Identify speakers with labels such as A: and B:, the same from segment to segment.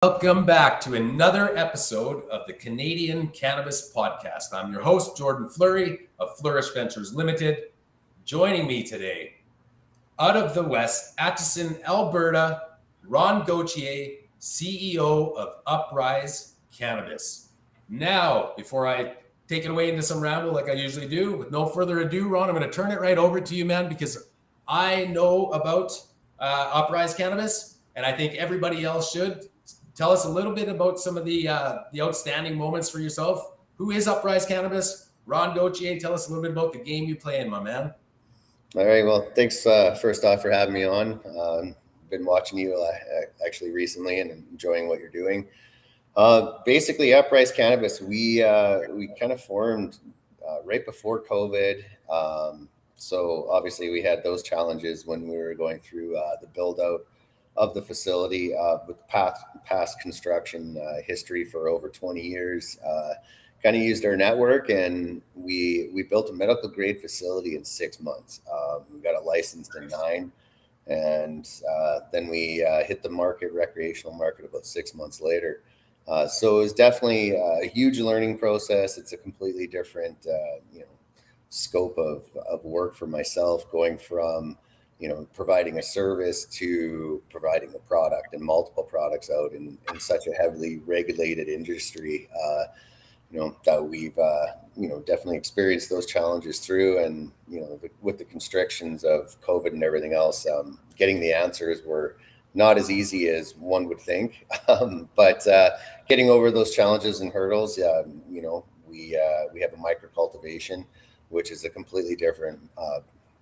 A: Welcome back to another episode of the Canadian Cannabis Podcast. I'm your host, Jordan Fleury of Flourish Ventures Limited. Joining me today, out of the West, Acheson, Alberta, Ron Gauthier, CEO of UPRYZE Cannabis. Now, before I take it away into some ramble like I usually do, with no further ado, Ron, I'm going to turn it right over to you, man, because I know about UPRYZE Cannabis, and I think everybody else should. Tell us a little bit about some of the outstanding moments for yourself. Who is UPRYZE Cannabis? Ron Gauthier, tell us a little bit about the game you play in, my man.
B: All right. Well, thanks first off for having me on. Been watching you actually recently and enjoying what you're doing. Basically, UPRYZE Cannabis, we kind of formed right before COVID. So obviously we had those challenges when we were going through the build out of the facility with past construction history for over 20 years. Kind of used our network, and we built a medical grade facility in 6 months. We got it licensed in 9, and then we hit the recreational market about 6 months later. So it was definitely a huge learning process. It's a completely different scope of work for myself, going from providing a service to providing a product and multiple products out in such a heavily regulated industry, that we've, definitely experienced those challenges through. And, with the constrictions of COVID and everything else, getting the answers were not as easy as one would think. But getting over those challenges and hurdles, we have a micro cultivation, which is a completely different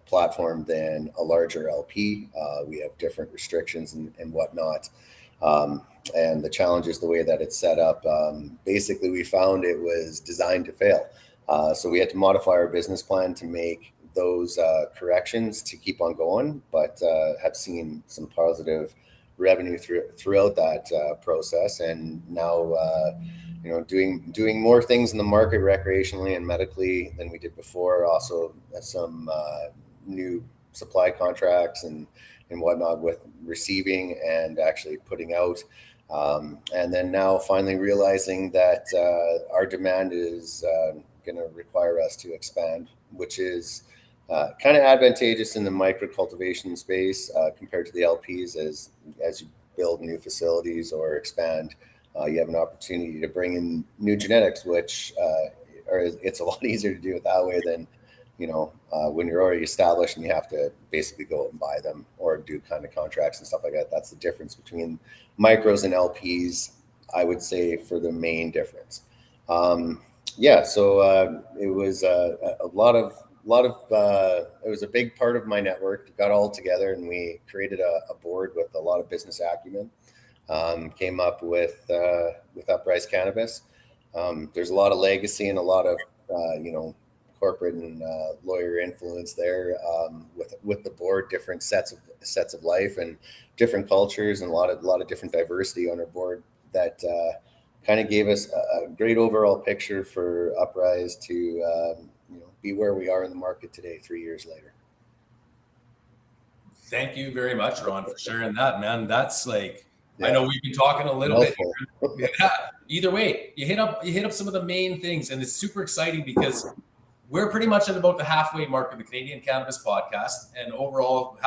B: platform than a larger LP. We have different restrictions and whatnot. And the challenge is the way that it's set up. Basically, we found it was designed to fail. So we had to modify our business plan to make those corrections to keep on going, but have seen some positive revenue throughout that process. And now, doing more things in the market recreationally and medically than we did before. Also, some new supply contracts and whatnot with receiving and actually putting out. And then now finally realizing that our demand is going to require us to expand, which is kind of advantageous in the micro cultivation space compared to the LPs. As you build new facilities or expand, you have an opportunity to bring in new genetics, which it's a lot easier to do it that way than when you're already established and you have to basically go out and buy them or do kind of contracts and stuff like that. That's the difference between micros and LPs, I would say, for the main difference. So it was a lot of it was a big part of my network. Got all together and we created a board with a lot of business acumen. Came up with UPRYZE Cannabis. There's a lot of legacy and a lot of corporate and lawyer influence there with the board, different sets of life and different cultures and a lot of different diversity on our board that kind of gave us a great overall picture for UPRYZE to be where we are in the market today, 3 years later.
A: Thank you very much, Ron, for sharing that, man. That's like, I know we've been talking a little bit. Yeah. Either way, you hit up some of the main things, and it's super exciting because we're pretty much at about the halfway mark of the Canadian Cannabis Podcast, and overall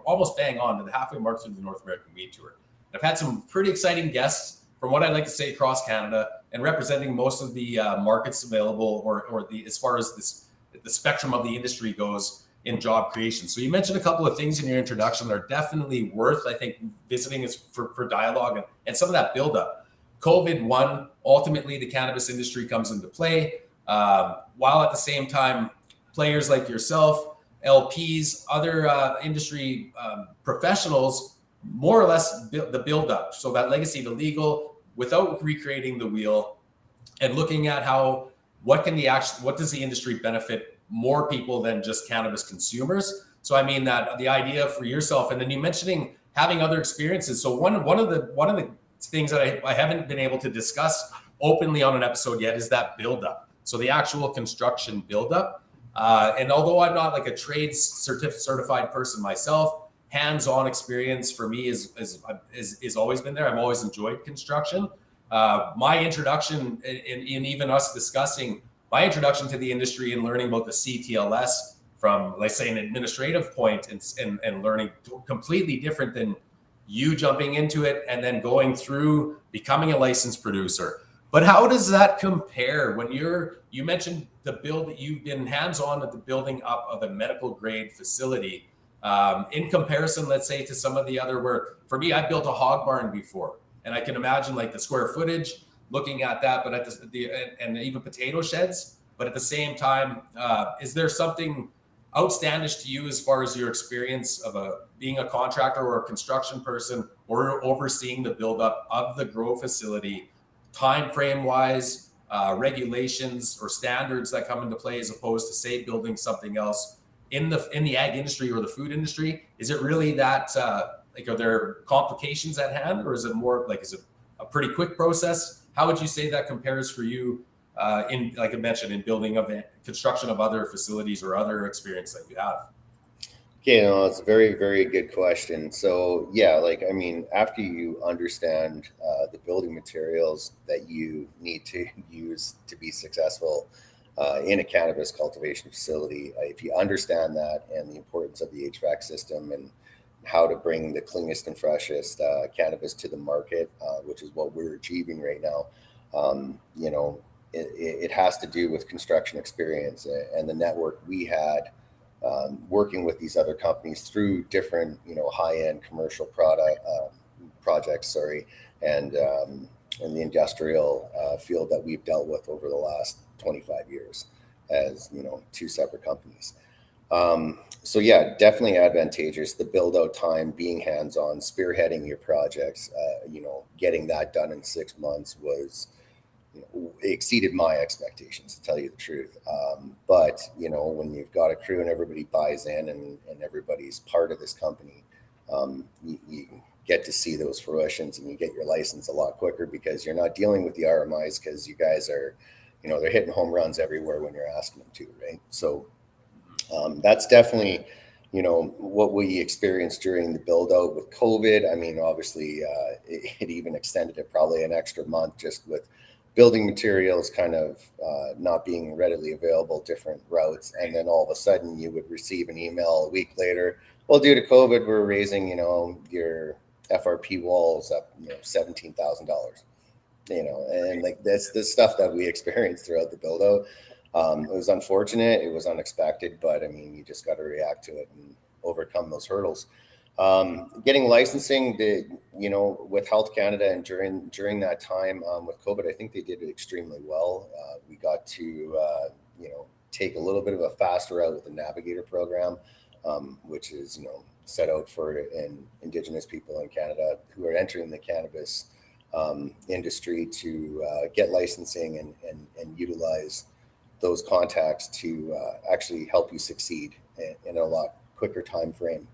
A: almost bang on to the halfway mark through the North American Weed Tour. I've had some pretty exciting guests from what I'd like to say across Canada and representing most of the markets available or the as far as the spectrum of the industry goes in job creation. So you mentioned a couple of things in your introduction that are definitely worth, I think, visiting is for dialogue and some of that buildup. COVID, ultimately the cannabis industry comes into play. While at the same time, players like yourself, LPs, other industry professionals, more or less the build-up. So that legacy to legal without recreating the wheel and looking at what does the industry benefit more people than just cannabis consumers. So I mean that the idea for yourself, and then you mentioning having other experiences. So one of the things that I haven't been able to discuss openly on an episode yet is that build-up. So the actual construction buildup. And although I'm not like a trades certified person myself, hands-on experience for me is always been there. I've always enjoyed construction. My introduction, in even us discussing my introduction to the industry and learning about the CTLS from, let's say, an administrative point, and learning completely different than you jumping into it and then going through becoming a licensed producer. But how does that compare when you mentioned the build that you've been hands-on at the building up of a medical grade facility, in comparison, let's say, to some of the other, where for me, I built a hog barn before, and I can imagine like the square footage, looking at that, but at and even potato sheds. But at the same time, is there something outstandish to you as far as your experience of being a contractor or a construction person, or overseeing the buildup of the grow facility, time frame wise, regulations or standards that come into play, as opposed to, say, building something else in the ag industry or the food industry? Is it really that like, are there complications at hand, or is it more like, is it a pretty quick process? How would you say that compares for you in, like I mentioned, in building of construction of other facilities or other experience that you have?
B: Okay, no, it's a very, very good question. So yeah, like, I mean, after you understand the building materials that you need to use to be successful in a cannabis cultivation facility, if you understand that and the importance of the HVAC system and how to bring the cleanest and freshest cannabis to the market, which is what we're achieving right now, you know, it has to do with construction experience and the network we had working with these other companies through different, you know, high-end commercial projects, and the industrial field that we've dealt with over the last 25 years as, you know, two separate companies. So yeah, definitely advantageous. The build out time, being hands-on, spearheading your projects, you know, getting that done in 6 months was, you know, exceeded my expectations, to tell you the truth. But, you know, when you've got a crew and everybody buys in and everybody's part of this company, you get to see those fruitions and you get your license a lot quicker, because you're not dealing with the RMIs, because you guys are, you know, they're hitting home runs everywhere when you're asking them to, right? So that's definitely, you know, what we experienced during the build out with COVID. I mean, obviously it even extended it probably an extra month, just with building materials kind of not being readily available, different routes. And then all of a sudden you would receive an email a week later, well, due to COVID, we're raising, you know, your FRP walls up, you know, $17,000, you know, and like that's the stuff that we experienced throughout the build out. It was unfortunate, it was unexpected, but I mean, you just got to react to it and overcome those hurdles. Getting licensing, you know, with Health Canada, and during that time with COVID, I think they did extremely well. We got to, you know, take a little bit of a faster route with the Navigator program, which is, you know, set out for Indigenous people in Canada who are entering the cannabis industry to get licensing and utilize those contacts to actually help you succeed in a lot quicker time frame.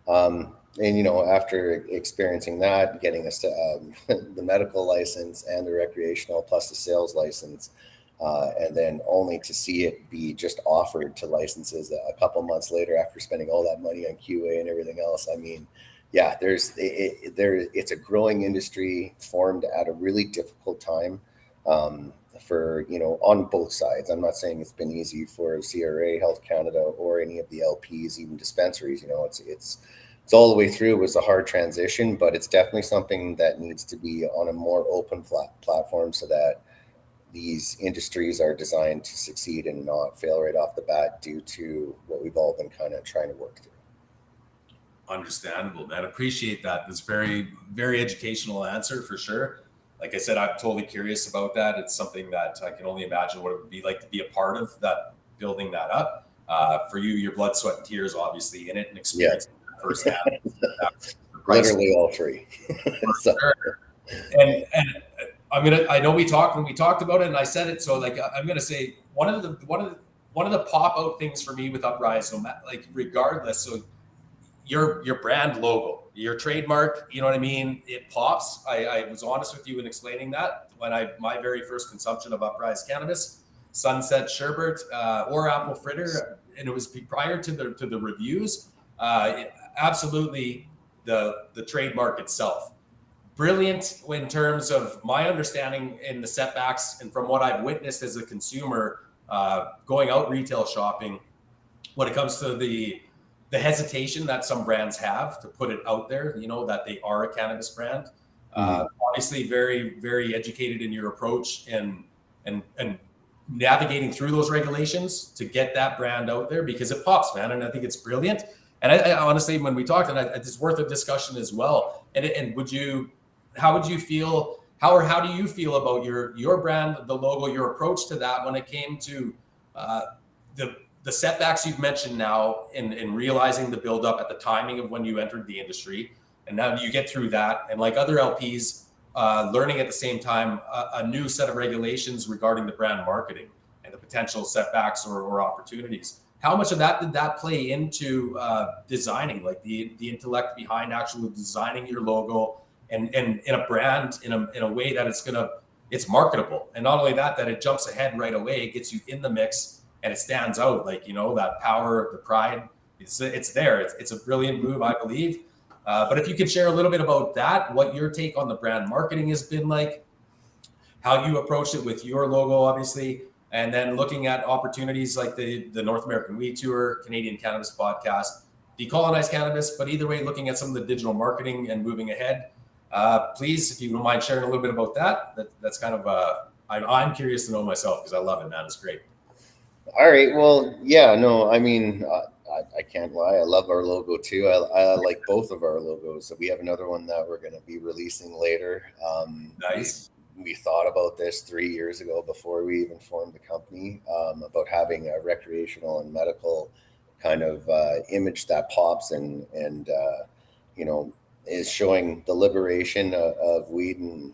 B: And, you know, after experiencing that, getting the medical license and the recreational plus the sales license, and then only to see it be just offered to licenses a couple months later after spending all that money on QA and everything else. I mean, yeah, it's a growing industry formed at a really difficult time for, you know, on both sides. I'm not saying it's been easy for CRA, Health Canada, or any of the LPs, even dispensaries. You know, it's all the way through. It was a hard transition, but it's definitely something that needs to be on a more open platform, so that these industries are designed to succeed and not fail right off the bat due to what we've all been kind of trying to work through.
A: Understandable, man. Appreciate that. That's very, very educational answer for sure. Like I said, I'm totally curious about that. It's something that I can only imagine what it would be like to be a part of that, building that up. For you, your blood, sweat, and tears, obviously, in it, and experiencing that firsthand.
B: Literally all three.
A: So. Sure. And I know we talked about it, and I said it. So like, I'm gonna say one of the pop out things for me with UPRYZE, so like regardless, so your brand logo, your trademark, you know what I mean? It pops. I was honest with you in explaining that when my very first consumption of UPRYZE cannabis, Sunset Sherbet or apple fritter, and it was prior to the reviews. absolutely the trademark itself. Brilliant in terms of my understanding in the setbacks and from what I've witnessed as a consumer going out retail shopping when it comes to the hesitation that some brands have to put it out there, that they are a cannabis brand. Obviously very, very educated in your approach and navigating through those regulations to get that brand out there because it pops, man. And I think it's brilliant. And I honestly, when we talked, and it's worth a discussion as well. And how do you feel about your brand, the logo, your approach to that when it came to the setbacks you've mentioned now in realizing the buildup at the timing of when you entered the industry, and now you get through that, and like other LPs, learning at the same time a new set of regulations regarding the brand marketing and the potential setbacks or opportunities. How much of that did that play into designing, like the intellect behind actually designing your logo and in a brand in a way that it's marketable, and not only that it jumps ahead right away, it gets you in the mix and it stands out, like that power, the pride, it's there. It's a brilliant move, I believe. But if you could share a little bit about that, what your take on the brand marketing has been like, how you approached it with your logo, obviously, and then looking at opportunities like the North American Weed Tour, Canadian Cannabis Podcast, Decolonize Cannabis, but either way, looking at some of the digital marketing and moving ahead. Please, if you don't mind sharing a little bit about that's kind of, I'm curious to know myself because I love it, man. It's great.
B: All right. Well, yeah, no, I mean, I can't lie. I love our logo too. I like both of our logos. So we have another one that we're going to be releasing later.
A: Nice.
B: We thought about this 3 years ago before we even formed the company, about having a recreational and medical kind of image that pops and is showing the liberation of weed and,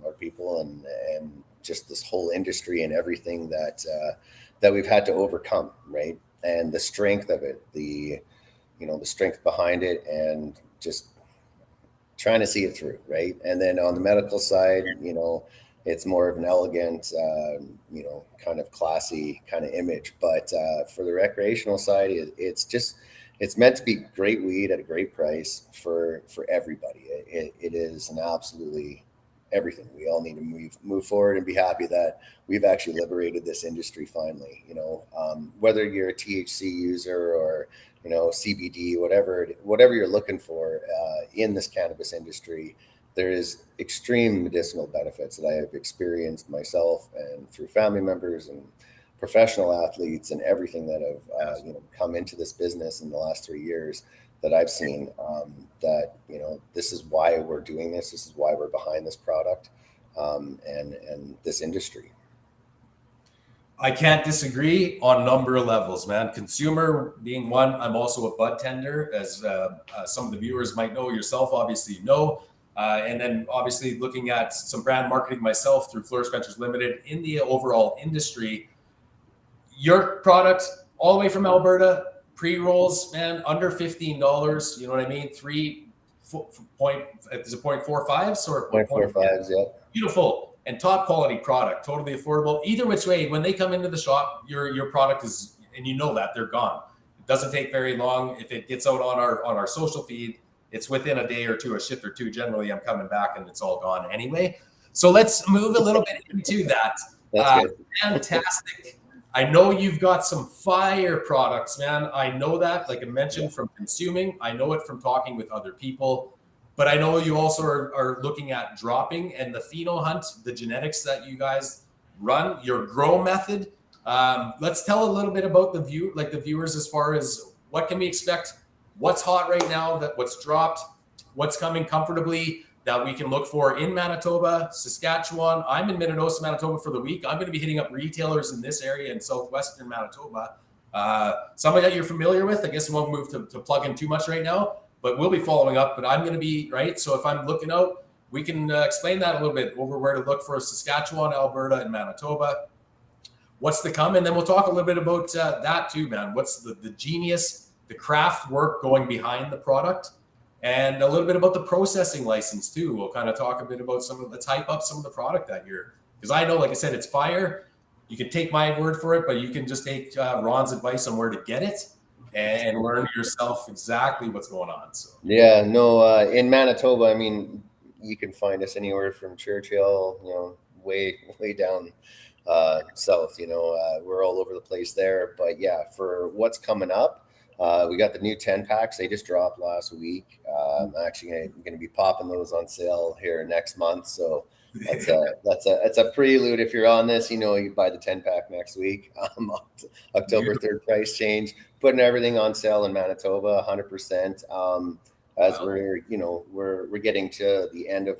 B: our people and just this whole industry and everything that we've had to overcome, right? And the strength of it, the strength behind it, and just trying to see it through, right? And then on the medical side, it's more of an elegant, kind of classy kind of image. But for the recreational side, it's meant to be great weed at a great price for everybody. It is an absolutely everything. We all need to move forward and be happy that we've actually liberated this industry finally. Whether you're a THC user or CBD, whatever you're looking for in this cannabis industry, there is extreme medicinal benefits that I have experienced myself and through family members and professional athletes and everything that have come into this business in the last 3 years that I've seen, that this is why we're doing this. This is why we're behind this product and this industry.
A: I can't disagree on a number of levels, man. Consumer being one, I'm also a bud tender, as some of the viewers might know, yourself obviously know. And then obviously looking at some brand marketing myself through Flourish Ventures Limited in the overall industry. Your product, all the way from Alberta, pre-rolls, man, under $15. You know what I mean? 0.45s or
B: 0.45s, yeah.
A: Beautiful and top quality product, totally affordable. Either which way, when they come into the shop, your product is, and that they're gone. It doesn't take very long. If it gets out on our social feed, it's within a day or two, a shift or two. Generally, I'm coming back and it's all gone anyway. So let's move a little bit into that.
B: That's good.
A: Fantastic. I know you've got some fire products, man. I know that, like I mentioned, from consuming. I know it from talking with other people. But I know you also are looking at dropping and the pheno hunt, the genetics that you guys run, your grow method. Let's tell a little bit about the viewers as far as what can we expect, what's hot right now, what's dropped, what's coming comfortably that we can look for in Manitoba, Saskatchewan. I'm in Minnedosa, Manitoba for the week. I'm going to be hitting up retailers in this area in southwestern Manitoba. Somebody that you're familiar with. I guess I won't move to plug in too much right now, but we'll be following up. But I'm going to be, right? So if I'm looking out, we can explain that a little bit over where to look for Saskatchewan, Alberta, and Manitoba. What's to come? And then we'll talk a little bit about that too, man. What's the genius, the craft work going behind the product? And a little bit about the processing license too. We'll kind of talk a bit about let's hype up some of the product that year. Because I know, like I said, it's fire. You can take my word for it, but you can just take Ron's advice on where to get it. and learn yourself exactly what's going on. So
B: yeah, no, in Manitoba, I mean, you can find us anywhere from Churchill, way down south. We're all over the place there. But yeah, for what's coming up, we got the new 10 packs. They just dropped last week. I'm actually going to be popping those on sale here next month. So that's a prelude. If you're on this, you buy the 10 pack next week. October 3rd price change, putting everything on sale in Manitoba, 100%. As we're getting to the end of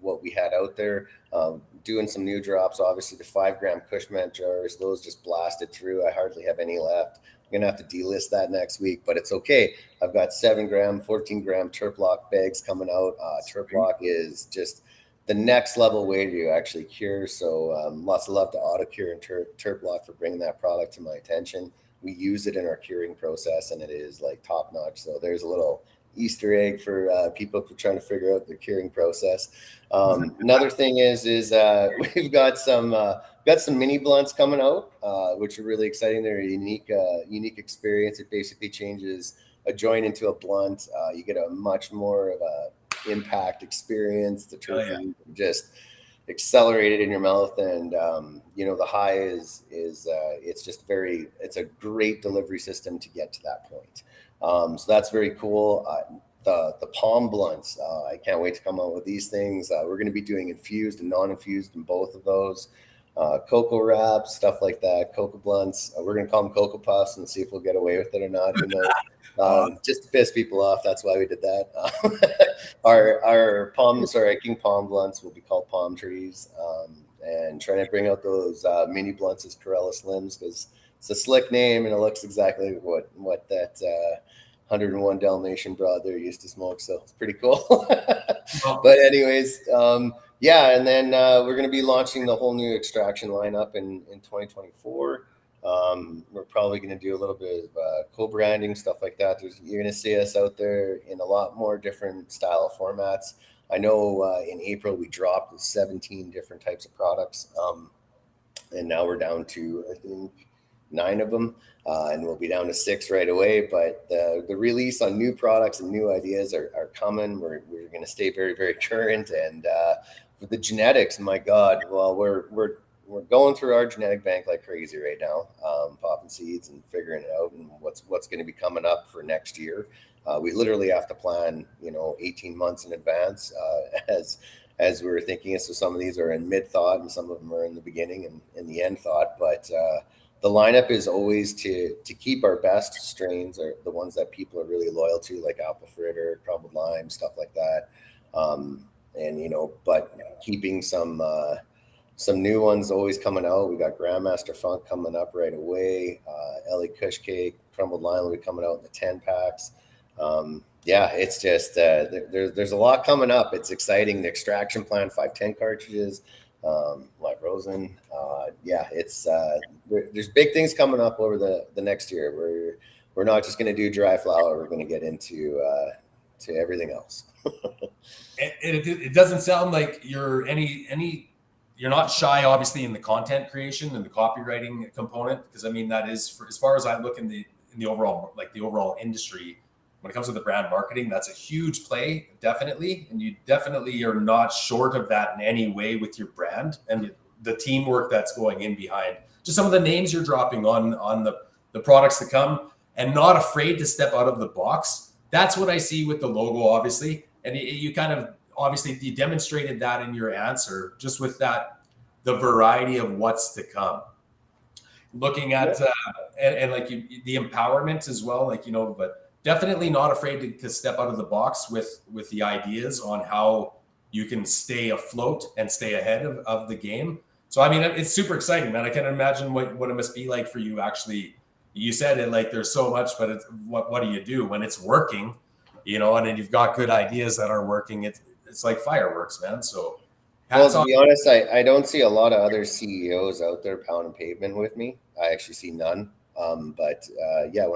B: what we had out there, doing some new drops. Obviously, the 5-gram Cushman jars, those just blasted through. I hardly have any left. I'm gonna have to delist that next week, but it's okay. I've got 7-gram, 14-gram Terplock bags coming out. Terplock is just the next level way to actually cure. So lots of love to AutoCure and Terplock for bringing that product to my attention. We use it in our curing process, and it is like top notch. So there's a little Easter egg for people trying to figure out the curing process. Another thing is we've got some mini blunts coming out, which are really exciting. They're a unique experience. It basically changes a joint into a blunt. You get a much more of a impact experience. The terpene just accelerated in your mouth, and the high is it's a great delivery system to get to that point. So that's very cool. The palm blunts, I can't wait to come out with these things. We're going to be doing infused and non-infused in both of those. Cocoa wraps, stuff like that, cocoa blunts. We're going to call them cocoa puffs and see if we'll get away with it or not. Just to piss people off. That's why we did that. Our King Palm blunts will be called palm trees, and trying to bring out those mini blunts as Corella Slims, because it's a slick name and it looks exactly what that 101 Dalmatian broad there used to smoke. So it's pretty cool. But anyways, and then we're going to be launching the whole new extraction lineup in 2024. We're probably going to do a little bit of co-branding, stuff like that. You're going to see us out there in a lot more different style formats. I know in April we dropped 17 different types of products, and now we're down to, I think, 9 of them, and we'll be down to 6 right away. But the release on new products and new ideas are coming. We're going to stay very, very current, and with the genetics, my God, well, we're going through our genetic bank like crazy right now, popping seeds and figuring it out, and what's going to be coming up for next year. We literally have to plan, 18 months in advance, as we were thinking. So some of these are in mid thought, and some of them are in the beginning and in the end thought. But the lineup is always to keep our best strains, or the ones that people are really loyal to, like apple fritter, crumbled lime, stuff like that. But keeping some new ones always coming out. We got Grandmaster Funk coming up right away. LA Kush Cake, crumbled lime will be coming out in the 10 packs. It's just there's a lot coming up. It's exciting. The extraction plan, 510 cartridges, like Rosen. There's big things coming up over the next year. We're not just going to do dry flower. We're going to get into to everything else.
A: It doesn't sound like you're you're not shy, obviously, in the content creation and the copywriting component, because I mean that is, as far as I look in the overall industry, when it comes to the brand marketing, that's a huge play, definitely, and you definitely are not short of that in any way with your brand and the teamwork that's going in behind just some of the names you're dropping on the products to come, and not afraid to step out of the box. That's what I see with the logo, obviously, and you kind of obviously you demonstrated that in your answer, just with that, the variety of what's to come. Looking at and like the empowerment as well, but definitely not afraid to step out of the box with the ideas on how you can stay afloat and stay ahead of the game. So I mean, it's super exciting, man. I can't imagine what it must be like for you. Actually, you said it like there's so much, but what do you do when it's working? And then you've got good ideas that are working. It's like fireworks, man. So,
B: to be honest, I don't see a lot of other CEOs out there pounding pavement with me. I actually see none. When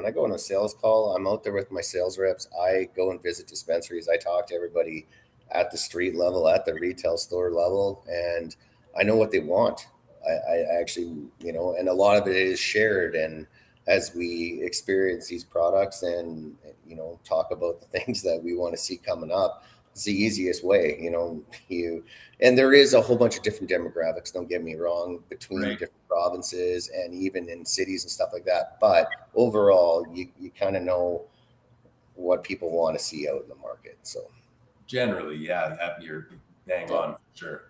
B: I go on a sales call, I'm out there with my sales reps. I go and visit dispensaries. I talk to everybody at the street level, at the retail store level, and I know what they want. I actually, and a lot of it is shared. And as we experience these products and, talk about the things that we want to see coming up. It's the easiest way, and there is a whole bunch of different demographics, don't get me wrong, between
A: Right.
B: different provinces and even in cities and stuff like that. But overall, you kind of know what people want to see out in the market. So
A: Generally, yeah, you're bang on for sure.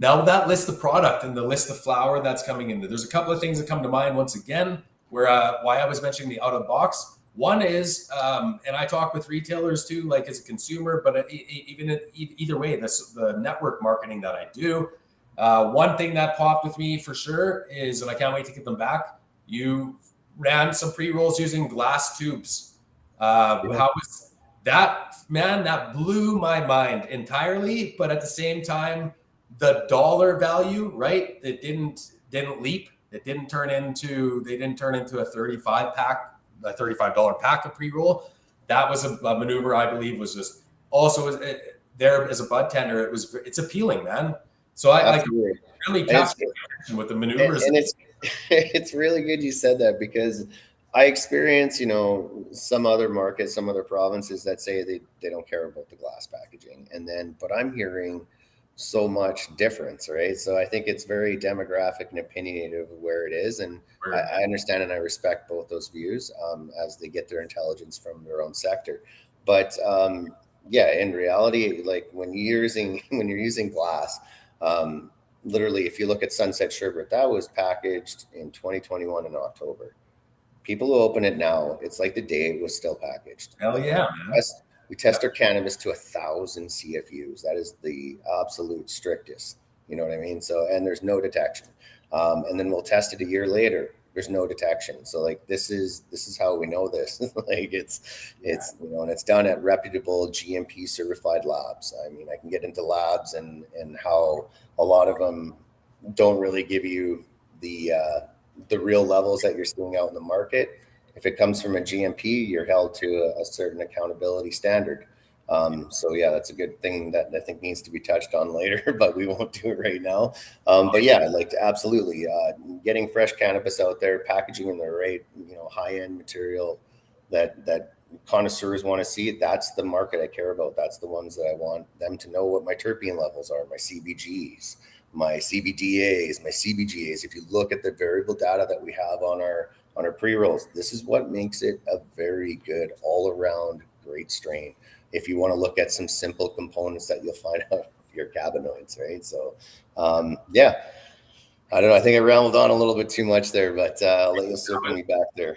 A: Now that list of product and the list of flower that's coming in, there's a couple of things that come to mind once again, where why I was mentioning the out of box. One is, and I talk with retailers too, like as a consumer, but even either way, the network marketing that I do. One thing that popped with me for sure is, and I can't wait to get them back. You ran some pre-rolls using glass tubes. How was that, man? That blew my mind entirely. But at the same time, the dollar value, right? It didn't leap. It didn't turn into a $35 pack of pre-roll. That was a maneuver I believe was just also there as a bud tender. It's appealing, man. So I really captured with the maneuvers.
B: And it's really good you said that, because I experience, some other markets, some other provinces that say they don't care about the glass packaging. But I'm hearing so much difference, right? So I think it's very demographic and opinionated of where it is. And I understand and I respect both those views as they get their intelligence from their own sector. But in reality, like when you're using glass, literally, if you look at Sunset Sherbet, that was packaged in 2021 in October. People who open it now, it's like the day it was still packaged.
A: Hell yeah, man.
B: We test our cannabis to 1,000 CFUs. That is the absolute strictest. You know what I mean? So, and there's no detection. And then we'll test it a year later. There's no detection. So like, this is how we know this. Like it's, and it's done at reputable GMP certified labs. I mean, I can get into labs and how a lot of them don't really give you the real levels that you're seeing out in the market. If it comes from a GMP, you're held to a certain accountability standard. That's a good thing that I think needs to be touched on later, but we won't do it right now. Absolutely. Getting fresh cannabis out there, packaging in the right, high-end material that connoisseurs want to see. That's the market I care about. That's the ones that I want them to know what my terpene levels are, my CBGs, my CBDAs, my CBGAs. If you look at the variable data that we have on our pre-rolls, this is what makes it a very good all-around great strain. If you want to look at some simple components that you'll find out of your cannabinoids, right? So, I don't know. I think I rambled on a little bit too much there, but I'll let you circle me back there.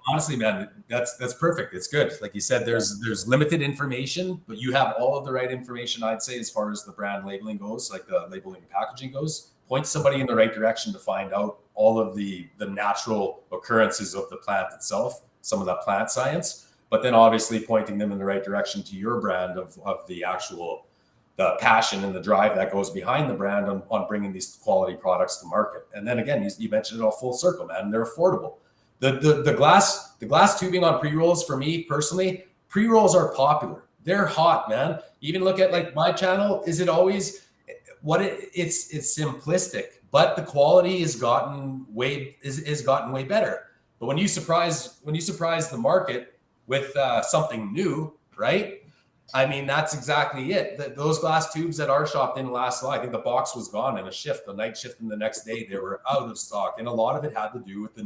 A: Honestly, man, that's perfect. It's good. Like you said, there's limited information, but you have all of the right information, I'd say, as far as the brand labeling goes, like the labeling and packaging goes. Point somebody in the right direction to find out all of the natural occurrences of the plant itself, some of that plant science, but then obviously pointing them in the right direction to your brand of the actual the passion and the drive that goes behind the brand on bringing these quality products to market. And then again, you mentioned it all full circle, man. They're affordable. The glass tubing on pre-rolls, for me personally, pre-rolls are popular. They're hot, man. Even look at like my channel. Is it always it's simplistic, but the quality has gotten way better. But when you surprise the market with something new, right? I mean, that's exactly it. Those glass tubes at our shop didn't last long. I think the box was gone in a shift, the night shift, and the next day they were out of stock. And a lot of it had to do with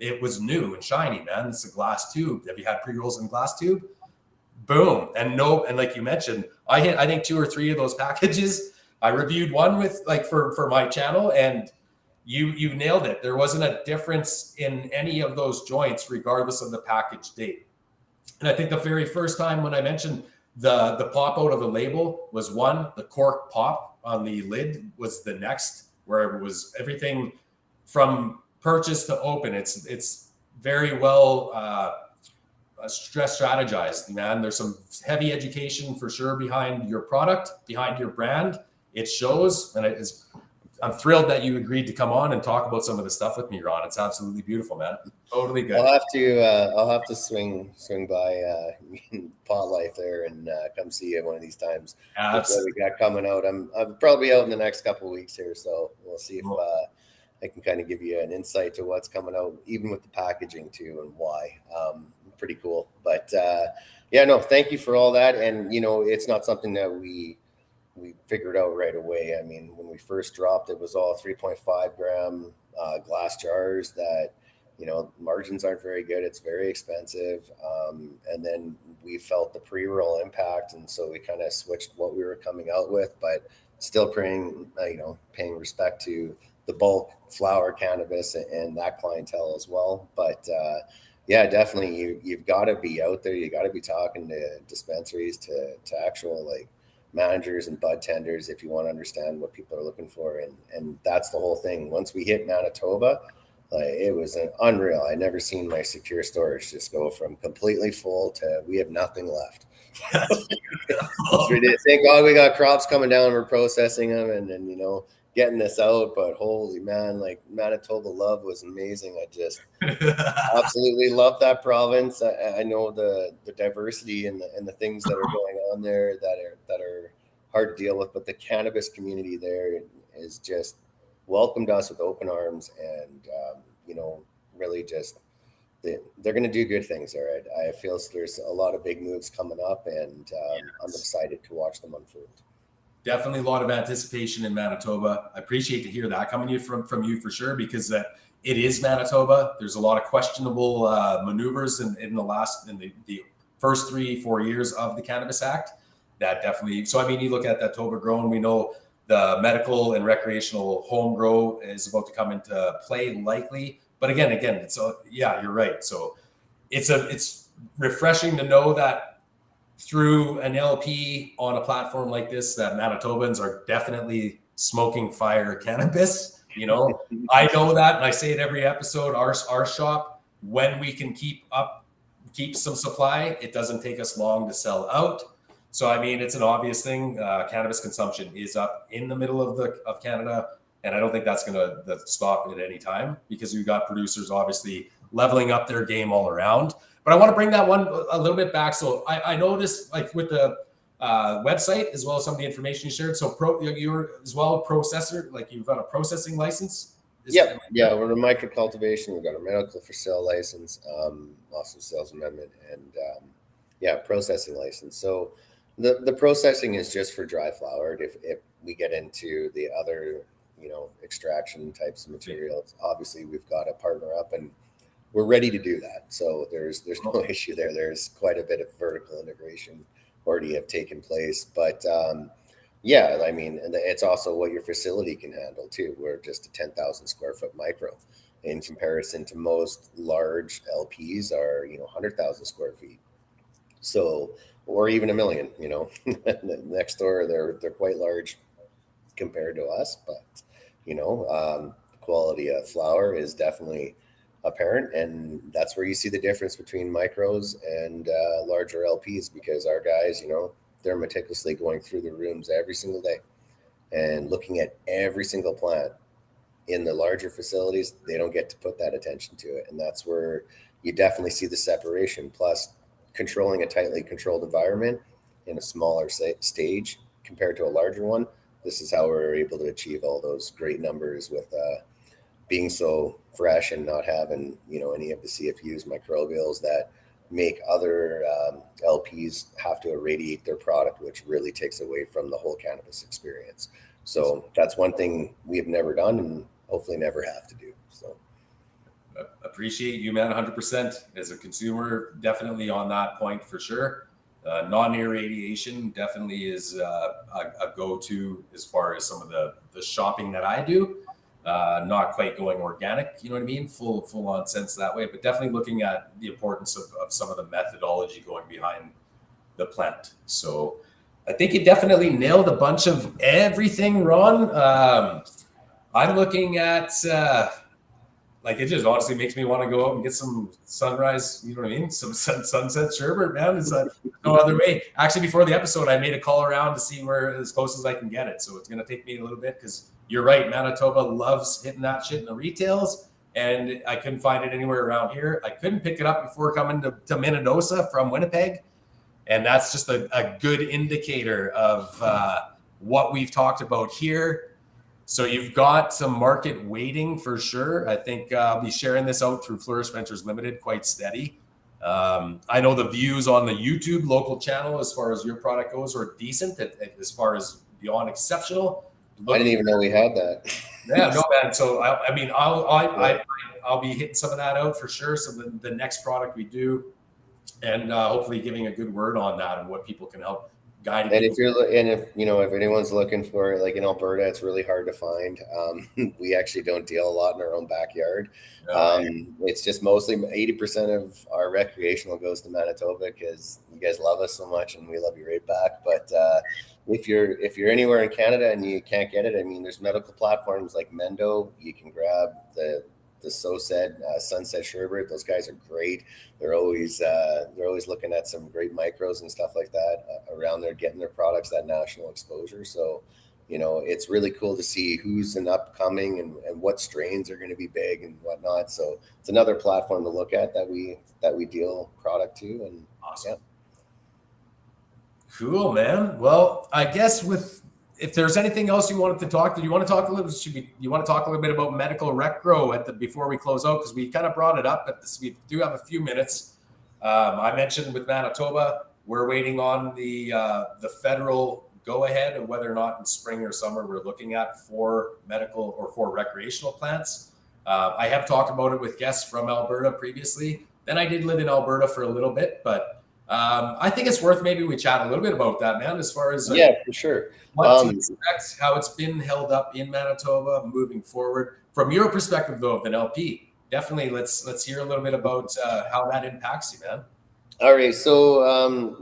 A: it was new and shiny, man. It's a glass tube. Have you had pre-rolls in glass tube? Boom. And like you mentioned, I think 2 or 3 of those packages. I reviewed one with like for my channel, and you nailed it. There wasn't a difference in any of those joints, regardless of the package date. And I think the very first time when I mentioned the pop out of the label was one, the cork pop on the lid was the next, where it was everything from purchase to open. It's very well strategized, man. There's some heavy education for sure behind your product, behind your brand. It shows, and I'm thrilled that you agreed to come on and talk about some of the stuff with me, Ron. It's absolutely beautiful, man. Totally good.
B: I'll have to swing by Pot Life there and come see you one of these times. That's what we got coming out. I'm probably out in the next couple of weeks here, so we'll see if I can kind of give you an insight to what's coming out, even with the packaging too, and why. Pretty cool. But yeah, no, thank you for all that. And it's not something that we figured out right away. I mean, when we first dropped, it was all 3.5 gram glass jars that, margins aren't very good. It's very expensive. And then we felt the pre-roll impact. And so we kind of switched what we were coming out with, but still paying respect to the bulk flower cannabis and that clientele as well. But yeah, definitely you've got to be out there. You got to be talking to dispensaries, to actual managers and bud tenders if you want to understand what people are looking for. And that's the whole thing. Once we hit Manitoba, it was an unreal. I never seen my secure storage just go from completely full to we have nothing left. Thank God we got crops coming down. We're processing them and getting this out. But holy man, Manitoba love was amazing. I just absolutely love that province. I know the diversity and the things that are going on there that are hard to deal with, but the cannabis community there is just welcomed us with open arms, and really just they're going to do good things there. I feel there's a lot of big moves coming up, and I'm excited to watch them unfold.
A: Definitely a lot of anticipation in Manitoba. I appreciate to hear that coming from you for sure, because it is Manitoba. There's a lot of questionable maneuvers in the first 3-4 years of the Cannabis Act. That definitely. So I mean, you look at that Toba grown. We know the medical and recreational home grow is about to come into play, likely. But again, it's yeah, you're right. So it's refreshing to know that through an LP on a platform like this, that Manitobans are definitely smoking fire cannabis. I know that, and I say it every episode. Our shop, when we can keep some supply, it doesn't take us long to sell out. So I mean, it's an obvious thing. Cannabis consumption is up in the middle of Canada, and I don't think that's going to stop at any time, because we've got producers obviously leveling up their game all around. But I want to bring that one a little bit back. So I noticed, with the website as well as some of the information you shared. So you're as well a processor, you've got a processing license.
B: Yeah, we're a micro cultivation. We've got a medical for sale license, also sales amendment, and processing license. So the processing is just for dry flowered. If we get into the other extraction types of materials, obviously we've got a partner up and we're ready to do that. So there's no issue there. There's quite a bit of vertical integration already have taken place. But I mean, and it's also what your facility can handle too. We're just a 10,000 square foot micro in comparison to most large LPs are 100,000 square feet. So, or even 1 million. Next door they're quite large compared to us, but the quality of flower is definitely apparent, and that's where you see the difference between micros and larger LPs, because our guys, they're meticulously going through the rooms every single day and looking at every single plant. In the larger facilities, they don't get to put that attention to it, and that's where you definitely see the separation. Plus, controlling a tightly controlled environment in a smaller stage compared to a larger one, this is how we're able to achieve all those great numbers with being so fresh and not having any of the CFUs, microbials that make other LPs have to irradiate their product, which really takes away from the whole cannabis experience. So that's one thing we have never done and hopefully never have to do. So
A: appreciate you, man. 100% as a consumer, definitely on that point for sure. Non-irradiation definitely is a go-to as far as some of the shopping that I do. Not quite going organic, you know what I mean? Full on sense that way, but definitely looking at the importance of some of the methodology going behind the plant. So I think you definitely nailed a bunch of everything, Ron. I'm looking at, it just honestly makes me want to go out and get some sunrise, you know what I mean? Some sunset sherbet, man. It's no other way. Actually, before the episode, I made a call around to see where as close as I can get it. So it's going to take me a little bit, because you're right. Manitoba loves hitting that shit in the retails, and I couldn't find it anywhere around here. I couldn't pick it up before coming to Minnesota from Winnipeg. And that's just a good indicator of what we've talked about here. So you've got some market waiting for sure. I think I'll be sharing this out through Flourish Ventures Limited, quite steady. I know the views on the YouTube local channel as far as your product goes are decent, as far as beyond exceptional.
B: I didn't even know we had that.
A: Yeah, no, man. So I mean, I'll be hitting some of that out for sure. So the next product we do, and hopefully giving a good word on that and what people can help guide.
B: And if anyone's looking for it, like in Alberta, it's really hard to find. We actually don't deal a lot in our own backyard. It's just mostly 80% of our recreational goes to Manitoba because you guys love us so much and we love you right back. But if you're anywhere in Canada and you can't get it, I mean, there's medical platforms like Mendo. You can grab the Sunset Sherbert. Those guys are great. They're always looking at some great micros and stuff like that around there, getting their products that national exposure. So, it's really cool to see who's an upcoming and what strains are going to be big and whatnot. So it's another platform to look at that we deal product to. And
A: awesome. Yeah. Cool, man. Well, I guess if there's anything else you wanted to talk, do you want to talk a little bit about medical rec grow before we close out? Because we kind of brought it up, but we do have a few minutes. I mentioned with Manitoba, we're waiting on the federal go ahead of whether or not in spring or summer we're looking at for medical or for recreational plants. I have talked about it with guests from Alberta previously. Then I did live in Alberta for a little bit, but I think it's worth maybe we chat a little bit about that, man, as far as
B: yeah, for sure.
A: What to expect, how it's been held up in Manitoba moving forward. From your perspective, though, of an LP, definitely let's hear a little bit about how that impacts you, man.
B: All right, so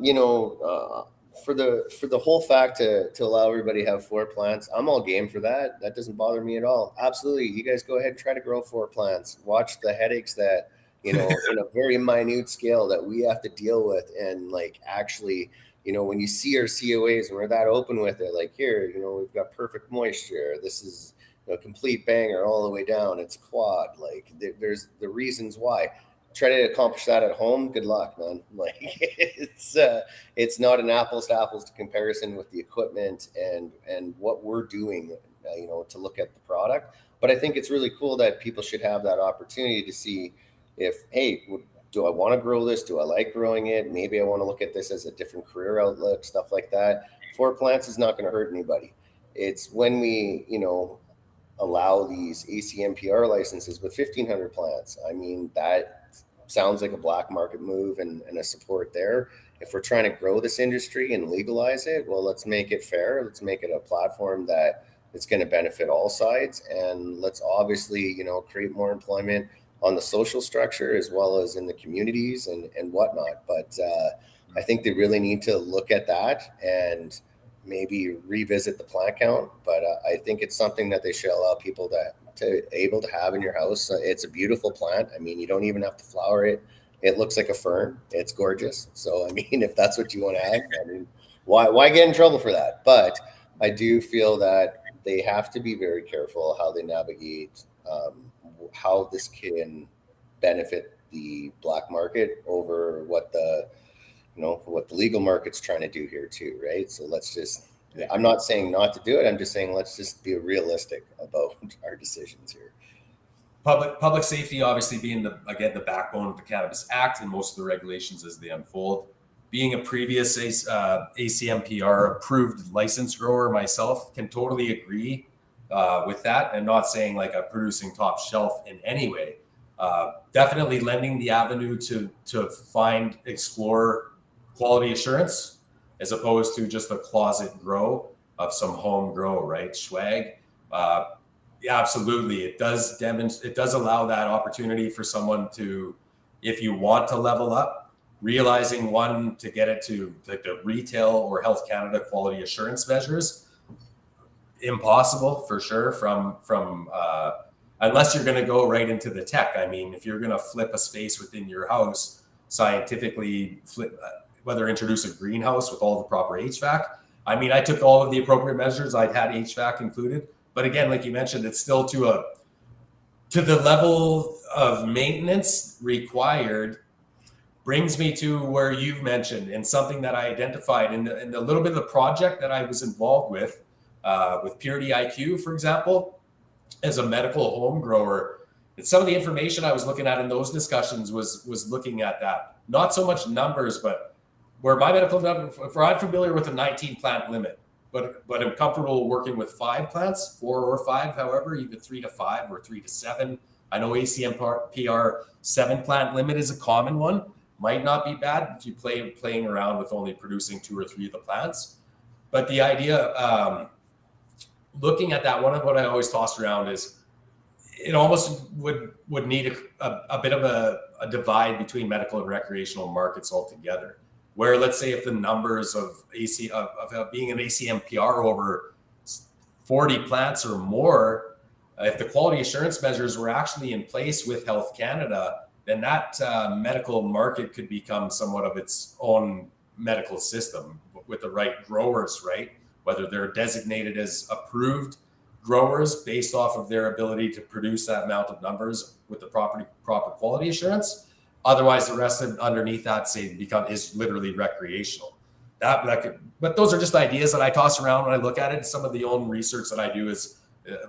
B: for the whole fact to allow everybody to have 4 plants, I'm all game for that. That doesn't bother me at all. Absolutely, you guys go ahead and try to grow 4 plants. Watch the headaches that in a very minute scale that we have to deal with, and like actually. When you see our COAs and we're that open with it, like here, we've got perfect moisture. This is a complete banger all the way down. It's quad. Like there's the reasons why. Try to accomplish that at home. Good luck, man. Like it's not an apples to apples comparison with the equipment and what we're doing, to look at the product. But I think it's really cool that people should have that opportunity to see if, hey, do I want to grow this? Do I like growing it? Maybe I want to look at this as a different career outlook, stuff like that. 4 plants is not going to hurt anybody. It's when we, allow these ACMPR licenses with 1,500 plants. I mean, that sounds like a black market move and a support there. If we're trying to grow this industry and legalize it, well, let's make it fair. Let's make it a platform that it's going to benefit all sides. And let's obviously, create more employment on the social structure as well as in the communities and whatnot. But I think they really need to look at that and maybe revisit the plant count. But I think it's something that they should allow people to able to have in your house. It's a beautiful plant. I mean, you don't even have to flower it. It looks like a fern. It's gorgeous. So, I mean, if that's what you want to have, I mean, why get in trouble for that? But I do feel that they have to be very careful how they navigate how this can benefit the black market over what the legal market's trying to do here too, right? So I'm not saying not to do it. I'm just saying let's just be realistic about our decisions here.
A: Public safety obviously being the backbone of the Cannabis Act and most of the regulations as they unfold. Being a previous ACMPR approved licensed grower myself, can totally agree with that, and not saying like I'm producing top shelf in any way. Definitely lending the avenue to explore quality assurance as opposed to just a closet grow of some home grow, right? Swag. Yeah, absolutely. It does allow that opportunity for someone to, if you want to level up, realizing one, to get it to like the retail or Health Canada quality assurance measures. Impossible for sure from unless you're going to go right into the tech. I mean, if you're going to flip a space within your house, scientifically flip, whether introduce a greenhouse with all the proper HVAC. I mean, I took all of the appropriate measures. I'd had HVAC included, but again, like you mentioned, it's still to the level of maintenance required. Brings me to where you've mentioned and something that I identified in the little bit of the project that I was involved with. with Purity IQ, for example, as a medical home grower. And some of the information I was looking at in those discussions was looking at that. Not so much numbers, but where my medical number, for I'm familiar with a 19 plant limit, but I'm comfortable working with 5 plants, 4 or 5, however, even 3 to 5 or 3 to 7. I know ACMPR 7 plant limit is a common one. Might not be bad if you playing around with only producing 2 or 3 of the plants. But the idea, looking at that, one of what I always tossed around is it almost would need a bit of a divide between medical and recreational markets altogether. Where let's say if the numbers of being an ACMPR over 40 plants or more, if the quality assurance measures were actually in place with Health Canada, then that medical market could become somewhat of its own medical system with the right growers, right? Whether they're designated as approved growers based off of their ability to produce that amount of numbers with the proper quality assurance. Otherwise, the rest of underneath that is literally recreational. But those are just ideas that I toss around when I look at it. Some of the own research that I do is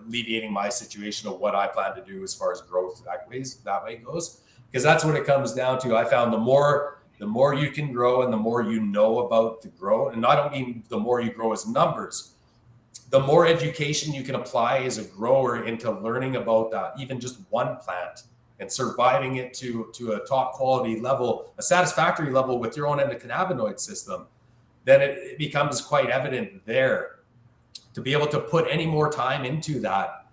A: alleviating my situation of what I plan to do as far as growth that way goes, because that's what it comes down to. I found the more you can grow and the more you know about the grow, and I don't mean the more you grow as numbers, the more education you can apply as a grower into learning about that, even just one plant, and surviving it to a top quality level, a satisfactory level with your own endocannabinoid system, then it becomes quite evident there. To be able to put any more time into that,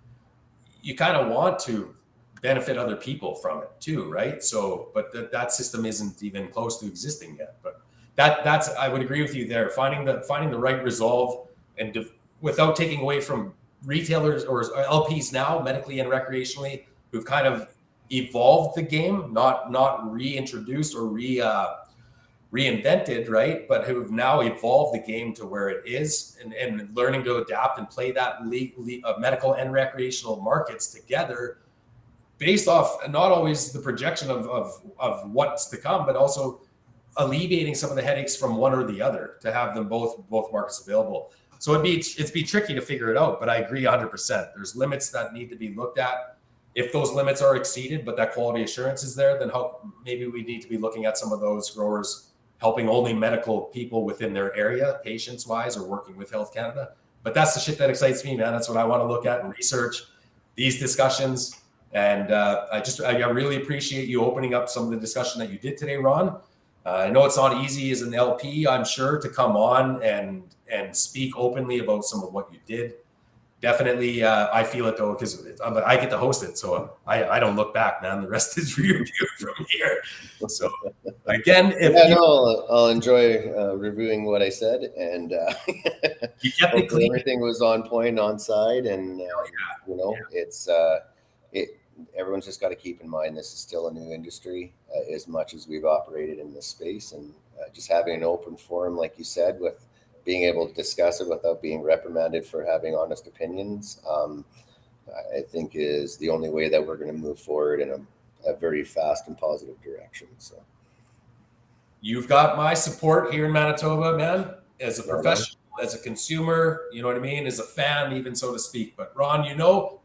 A: you kind of want to benefit other people from it too, right? So, but that system isn't even close to existing yet. But that's I would agree with you there. Finding the right resolve and without taking away from retailers or LPs now, medically and recreationally, who've kind of evolved the game, not reintroduced or reinvented, right? But who've now evolved the game to where it is, and learning to adapt and play that medical and recreational markets together, based off not always the projection of what's to come, but also alleviating some of the headaches from one or the other to have them both markets available. So it'd be tricky to figure it out, but I agree 100%. There's limits that need to be looked at. If those limits are exceeded, but that quality assurance is there, then maybe we need to be looking at some of those growers helping only medical people within their area, patients-wise, or working with Health Canada. But that's the shit that excites me, man. That's what I want to look at and research these discussions. And I really appreciate you opening up some of the discussion that you did today, Ron. I know it's not easy as an LP, I'm sure, to come on and speak openly about some of what you did. Definitely, I feel it though, because I get to host it, so I don't look back, man. The rest is reviewed from here. So again,
B: I'll enjoy reviewing what I said, and hopefully everything was on point, on side, and everyone's just got to keep in mind this is still a new industry, as much as we've operated in this space, and just having an open forum, like you said, with being able to discuss it without being reprimanded for having honest opinions, I think is the only way that we're going to move forward in a very fast and positive direction. So
A: you've got my support here in Manitoba, man, as a professional, as a consumer, you know what I mean, as a fan, even so to speak. But Ron,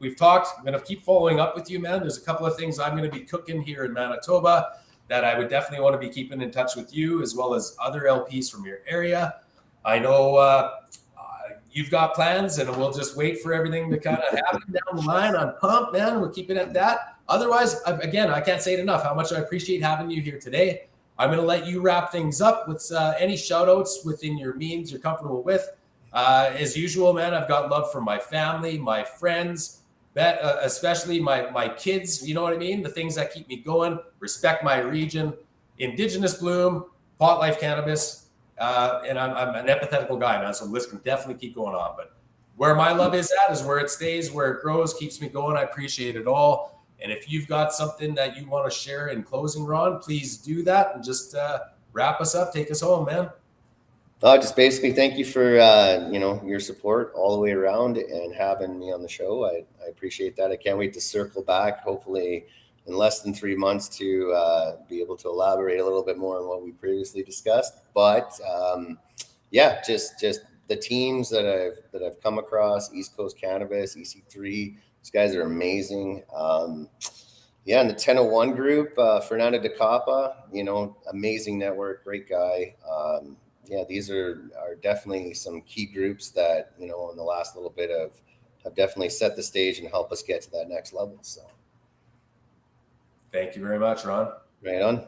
A: we've talked, I'm going to keep following up with you, man. There's a couple of things I'm going to be cooking here in Manitoba that I would definitely want to be keeping in touch with you, as well as other LPs from your area. I know you've got plans, and we'll just wait for everything to kind of happen down the line. I'm pumped, man. We're keeping it at that. Otherwise, again, I can't say it enough how much I appreciate having you here today. I'm going to let you wrap things up with any shout outs within your means you're comfortable with. As usual, man, I've got love for my family, my friends, especially my kids. You know what I mean? The things that keep me going. Respect my region, Indigenous Bloom, Pot Life Cannabis. And I'm an empathetical guy, man, so the list can definitely keep going on. But where my love is at is where it stays, where it grows, keeps me going. I appreciate it all. And if you've got something that you want to share in closing, Ron, please do that and just wrap us up. Take us home, man.
B: Just basically thank you for your support all the way around and having me on the show. I appreciate that. I can't wait to circle back, hopefully in less than 3 months, to be able to elaborate a little bit more on what we previously discussed. But just the teams that I've come across, East Coast Cannabis, EC3, these guys are amazing. Yeah, and the 1001 group, Fernando de Capa, amazing network, great guy. Yeah, these are definitely some key groups that, in the last little bit have definitely set the stage and help us get to that next level. So
A: thank you very much, Ron.
B: Right on.